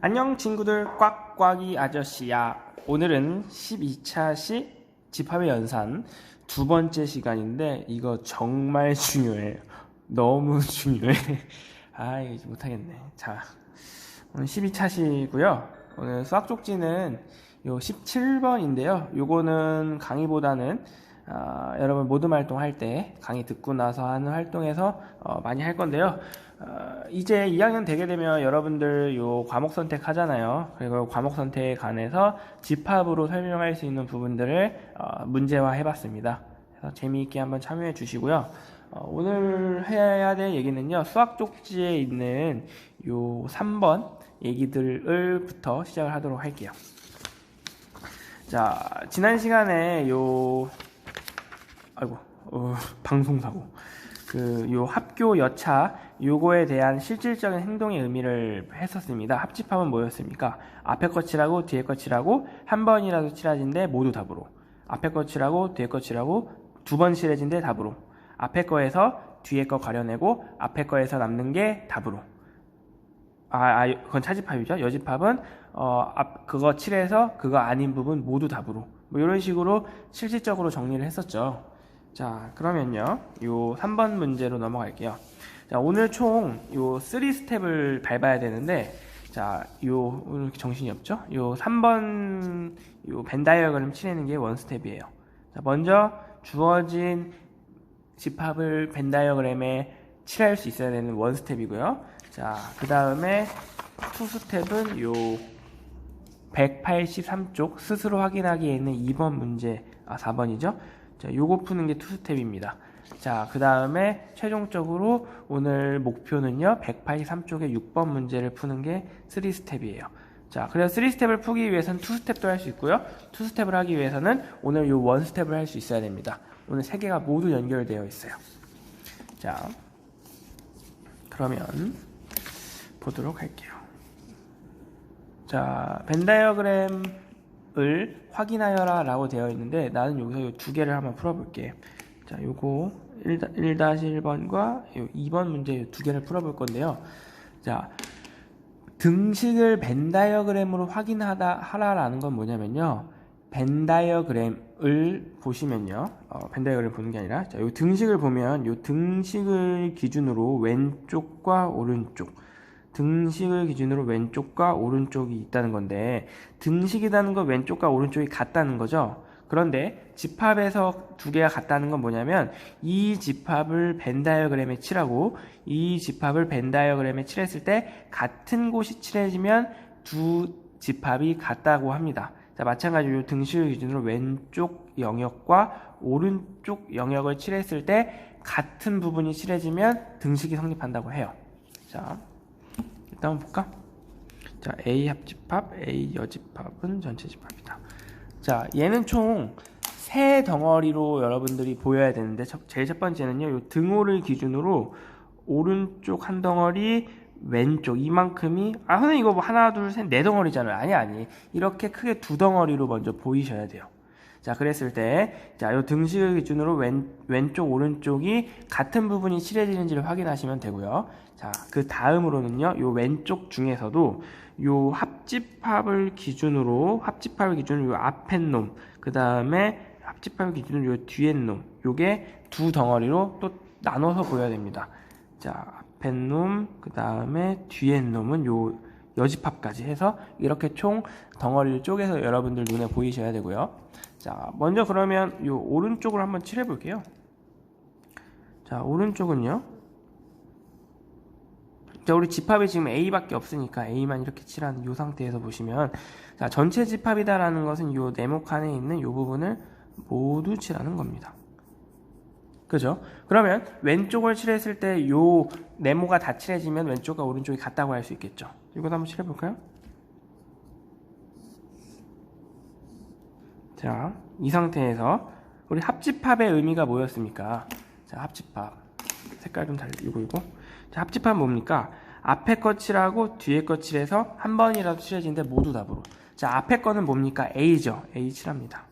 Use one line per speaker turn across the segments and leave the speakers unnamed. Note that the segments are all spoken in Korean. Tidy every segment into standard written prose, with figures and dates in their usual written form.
안녕 친구들, 꽉꽉이 아저씨야. 오늘은 12차 시 집합의 연산 두 번째 시간인데 이거 정말 중요해요. 너무 중요해. 이거 못하겠네. 자, 오늘 12차 시고요. 오늘 수학 쪽지는 요 17번인데요. 요거는 강의보다는 여러분 모둠 활동할 때 강의 듣고 나서 하는 활동에서 많이 할 건데요. 이제 2학년 되게 되면 여러분들 요 과목 선택 하잖아요. 그리고 과목 선택에 관해서 집합으로 설명할 수 있는 부분들을 문제화 해봤습니다. 그래서 재미있게 한번 참여해 주시고요. 오늘 해야 될 얘기는요, 수학 쪽지에 있는 요 3번 얘기들부터 시작을 하도록 할게요. 자, 지난 시간에 방송사고. 요 합교 여차 요거에 대한 실질적인 행동의 의미를 했었습니다. 합집합은 뭐였습니까? 앞에 거 칠하고 뒤에 거 칠하고 한 번이라도 칠해진데 모두 답으로. 앞에 거 칠하고 뒤에 거 칠하고 두 번 칠해진데 답으로. 앞에 거에서 뒤에 거 가려내고 앞에 거에서 남는 게 답으로. 그건 차집합이죠. 여집합은 그거 칠해서 그거 아닌 부분 모두 답으로. 뭐 이런 식으로 실질적으로 정리를 했었죠. 자, 그러면요, 요 3번 문제로 넘어갈게요. 자, 오늘 총 요 3스텝을 밟아야 되는데, 자, 오늘 정신이 없죠? 요 3번 요 벤 다이어그램 칠하는 게 1스텝이에요. 자, 먼저 주어진 집합을 벤 다이어그램에 칠할 수 있어야 되는 1스텝이고요. 자, 그 다음에 2스텝은 요 183쪽 스스로 확인하기에 있는 2번 문제, 4번이죠? 자, 요거 푸는 게 2스텝입니다. 자, 그 다음에 최종적으로 오늘 목표는요, 183쪽에 6번 문제를 푸는 게 3스텝이에요. 자, 그래서 3스텝을 푸기 위해서는 2스텝도 할 수 있고요. 2스텝을 하기 위해서는 오늘 요 1스텝을 할 수 있어야 됩니다. 오늘 3개가 모두 연결되어 있어요. 자, 그러면 보도록 할게요. 자, 벤 다이어그램을 확인하여라 라고 되어 있는데 나는 여기서 이 두 개를 한번 풀어볼게. 자, 요거 1-1번과 2번 문제 두 개를 풀어볼 건데요. 자, 등식을 벤 다이어그램으로 하라라는 건 뭐냐면요, 벤 다이어그램을 보시면요, 벤 다이어그램 보는 게 아니라, 자, 요 등식을 보면 요 등식을 기준으로 왼쪽과 오른쪽, 등식을 기준으로 왼쪽과 오른쪽이 있다는 건데, 등식이라는 건 왼쪽과 오른쪽이 같다는 거죠. 그런데 집합에서 두 개가 같다는 건 뭐냐면, 이 집합을 벤 다이어그램에 칠하고 이 집합을 벤 다이어그램에 칠했을 때 같은 곳이 칠해지면 두 집합이 같다고 합니다. 자, 마찬가지로 등식을 기준으로 왼쪽 영역과 오른쪽 영역을 칠했을 때 같은 부분이 칠해지면 등식이 성립한다고 해요. 자, 일단 한번 볼까? 자, A 합집합, A 여집합은 전체 집합이다. 자, 얘는 총 세 덩어리로 여러분들이 보여야 되는데, 제일 첫 번째는요, 요 등호를 기준으로 오른쪽 한 덩어리, 왼쪽 이만큼이, 선생님 이거 뭐 하나 둘 셋 네 덩어리잖아요. 아니 이렇게 크게 두 덩어리로 먼저 보이셔야 돼요. 자, 그랬을 때, 자, 요 등식을 기준으로 왼쪽 오른쪽이 같은 부분이 칠해지는지를 확인하시면 되고요. 자, 그 다음으로는요, 요 왼쪽 중에서도 요 합집합을 기준으로 요 앞에 놈, 그 다음에 합집합을 기준으로 요 뒤에 놈, 요게 두 덩어리로 또 나눠서 보여야 됩니다. 자, 앞에 놈, 그 다음에 뒤에 놈은 요 여집합까지 해서 이렇게 총 덩어리를 쪼개서 여러분들 눈에 보이셔야 되고요. 자, 먼저 그러면 요 오른쪽으로 한번 칠해 볼게요. 자, 오른쪽은요, 자, 우리 집합이 지금 A밖에 없으니까 A만 이렇게 칠하는 요 상태에서 보시면, 자, 전체 집합이다라는 것은 요 네모 칸에 있는 요 부분을 모두 칠하는 겁니다. 그죠? 그러면 왼쪽을 칠했을 때 요 네모가 다 칠해지면 왼쪽과 오른쪽이 같다고 할 수 있겠죠. 이것도 한번 칠해 볼까요? 자, 이 상태에서 우리 합집합의 의미가 뭐였습니까? 자, 합집합 색깔 좀 이거 자, 합집합은 뭡니까? 앞에 거 칠하고 뒤에 거 칠해서 한 번이라도 칠해지는데 모두 답으로. 자, 앞에 거는 뭡니까? A죠. A 칠합니다.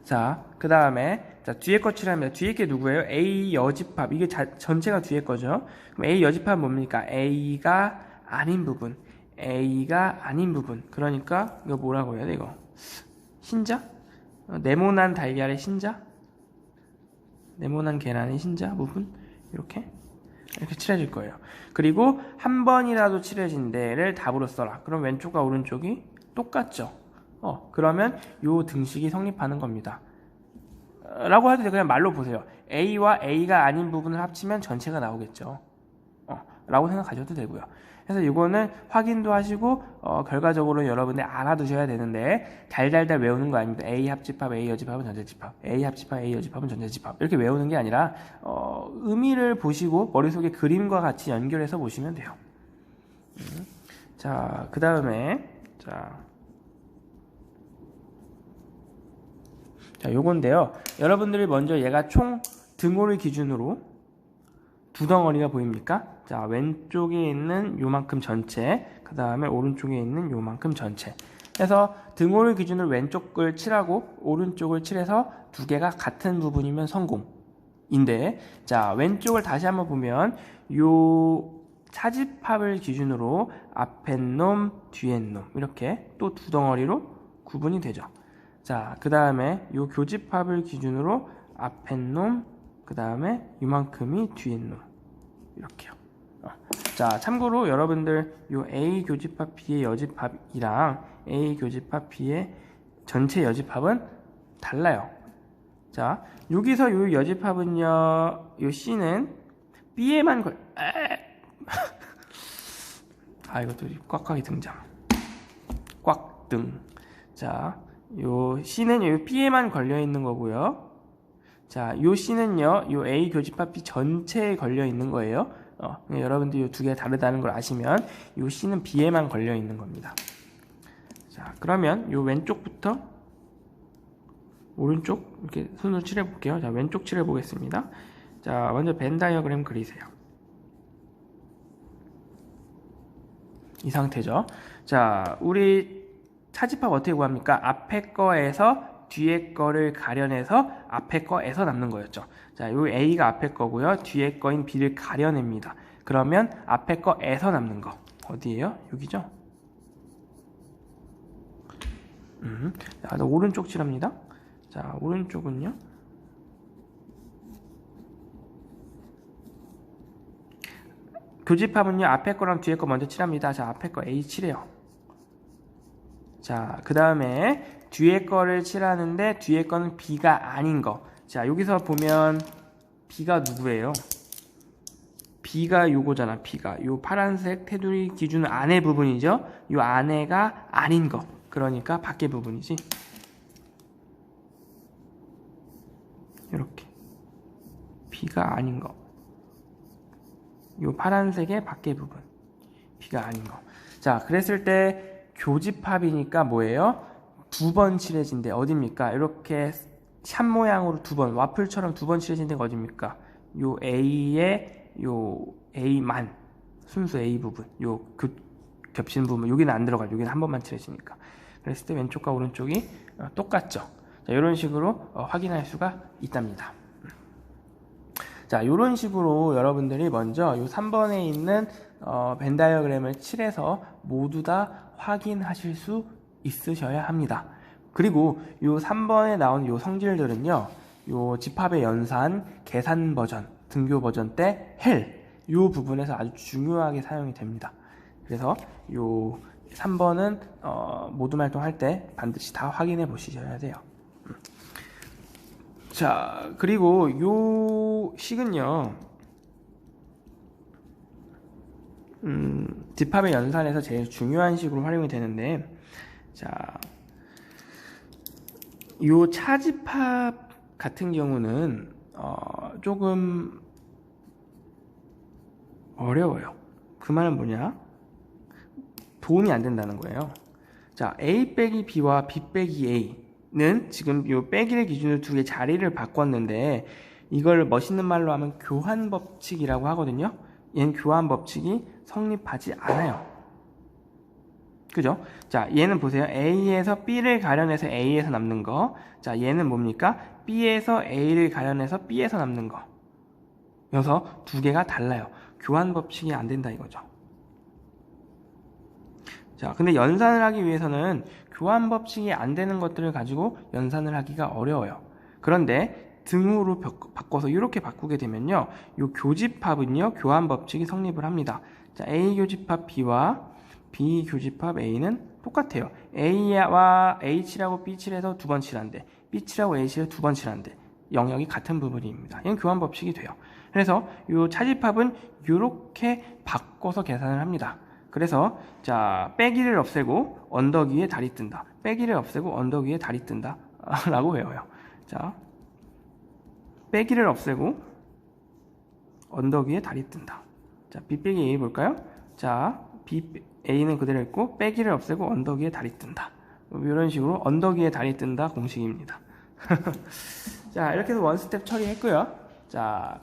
자, 그 다음에 자, 뒤에 거 칠합니다. 뒤에 게 누구예요? A 여집합. 이게 전체가 뒤에 거죠. 그럼 A 여집합은 뭡니까? A가 아닌 부분, A가 아닌 부분. 그러니까 이거 뭐라고 해야 돼 이거? 흰자? 네모난 달걀의 흰자? 네모난 계란의 흰자 부분? 이렇게 칠해줄 거예요. 그리고 한 번이라도 칠해진 데를 답으로 써라. 그럼 왼쪽과 오른쪽이 똑같죠? 그러면 요 등식이 성립하는 겁니다. 라고 해도 그냥 말로 보세요. A와 A가 아닌 부분을 합치면 전체가 나오겠죠. 라고 생각하셔도 되고요. 그래서 이거는 확인도 하시고 결과적으로 여러분들 알아두셔야 되는데 달달달 외우는 거 아닙니다. A 합집합, A 여집합은 전체집합, A 합집합, A 여집합은 전체집합 이렇게 외우는 게 아니라 의미를 보시고 머릿속에 그림과 같이 연결해서 보시면 돼요. 자, 그 다음에 자, 요건데요. 여러분들이 먼저 얘가 총 등호를 기준으로 두 덩어리가 보입니까? 자, 왼쪽에 있는 요만큼 전체, 그 다음에 오른쪽에 있는 요만큼 전체. 그래서 등호를 기준으로 왼쪽을 칠하고 오른쪽을 칠해서 두 개가 같은 부분이면 성공인데, 자, 왼쪽을 다시 한번 보면 요 차집합을 기준으로 앞에 놈, 뒤에 놈 이렇게 또 두 덩어리로 구분이 되죠. 자, 그 다음에 요 교집합을 기준으로 앞에 놈, 그 다음에 이만큼이 뒤에 놈 이렇게요. 자, 참고로 여러분들 요 A 교집합 B의 여집합이랑 A 교집합 B의 전체 여집합은 달라요. 자, 여기서 요 여집합은요, 요 C는 B에만 이것도 꽉꽉이 등장. 꽉등. 자, 요 C는 요 B에만 걸려 있는 거고요. 자, 요 C는요, 요 A 교집합 B 전체에 걸려 있는 거예요. 여러분들 요 두 개 다르다는 걸 아시면 요 C는 B에만 걸려 있는 겁니다. 자, 그러면 요 왼쪽부터 오른쪽 이렇게 손으로 칠해 볼게요. 자, 왼쪽 칠해 보겠습니다. 자, 먼저 벤 다이어그램 그리세요. 이 상태죠. 자, 우리 차집합 어떻게 구합니까? 앞에 거에서 뒤에 거를 가려내서 앞에 거에서 남는 거였죠. 자, 요 A가 앞에 거고요. 뒤에 거인 B를 가려냅니다. 그러면 앞에 거에서 남는 거 어디예요? 여기죠? 자, 오른쪽 칠합니다. 자, 오른쪽은요. 교집합은요. 앞에 거랑 뒤에 거 먼저 칠합니다. 자, 앞에 거 A 칠해요. 자, 그 다음에 뒤에 거를 칠하는데 뒤에 거는 B가 아닌 거. 자, 여기서 보면 B가 누구예요? B가 요거잖아. B가 요 파란색 테두리 기준 안에 부분이죠. 요 안에가 아닌 거. 그러니까 밖에 부분이지. 이렇게 B가 아닌 거. 요 파란색의 밖에 부분. B가 아닌 거. 자, 그랬을 때 교집합이니까 뭐예요? 두 번 칠해진데 어딥니까? 이렇게 샷 모양으로 두 번, 와플처럼 두 번 칠해진 데가 어딥니까? 요 A의 요 A만, 순수 A 부분, 요 겹치는 부분, 여기는 안 들어가죠. 여기는 한 번만 칠해지니까. 그랬을 때 왼쪽과 오른쪽이 똑같죠. 자, 이런 식으로 확인할 수가 있답니다. 자, 이런 식으로 여러분들이 먼저 요 3번에 있는 벤 다이어그램을 칠해서 모두 다 확인하실 수 있으셔야 합니다. 그리고 요 3번에 나온 요 성질들은요, 요 집합의 연산, 계산 버전, 등교 버전 때 헬, 요 부분에서 아주 중요하게 사용이 됩니다. 그래서 요 3번은 모둠 활동할 때 반드시 다 확인해 보시셔야 돼요. 자, 그리고 요 식은요, 집합의 연산에서 제일 중요한 식으로 활용이 되는데, 자, 요 차집합 같은 경우는 조금 어려워요. 그 말은 뭐냐? 도움이 안 된다는 거예요. 자, A 빼기 B와 B 빼기 A는 지금 요 빼기를 기준으로 두 개 자리를 바꿨는데, 이걸 멋있는 말로 하면 교환 법칙이라고 하거든요. 얘는 교환 법칙이 성립하지 않아요. 그죠? 자, 얘는 보세요. A에서 B를 가려내서 A에서 남는 거. 자, 얘는 뭡니까? B에서 A를 가려내서 B에서 남는 거. 여기서 두 개가 달라요. 교환 법칙이 안 된다 이거죠. 자, 근데 연산을 하기 위해서는 교환 법칙이 안 되는 것들을 가지고 연산을 하기가 어려워요. 그런데 등호로 바꿔서 이렇게 바꾸게 되면요, 이 교집합은요, 교환 법칙이 성립을 합니다. 자, A 교집합 B와 B 교집합 A는 똑같아요. A와 H라고 B칠해서 두 번 칠한데, B칠하고 H를 두 번 칠한데, 영역이 같은 부분입니다. 이건 교환 법칙이 돼요. 그래서 이 차집합은 이렇게 바꿔서 계산을 합니다. 그래서 자, 빼기를 없애고 언덕 위에 달이 뜬다. 빼기를 없애고 언덕 위에 달이 뜬다. 라고 외워요. 자, 빼기를 없애고 언덕 위에 달이 뜬다. 자, B 빼기 A 볼까요? 자, A는 그대로 있고 빼기를 없애고 언덕 위에 달이 뜬다. 이런 식으로 언덕 위에 달이 뜬다 공식입니다. 자, 이렇게 해서 원스텝 처리했고요. 자,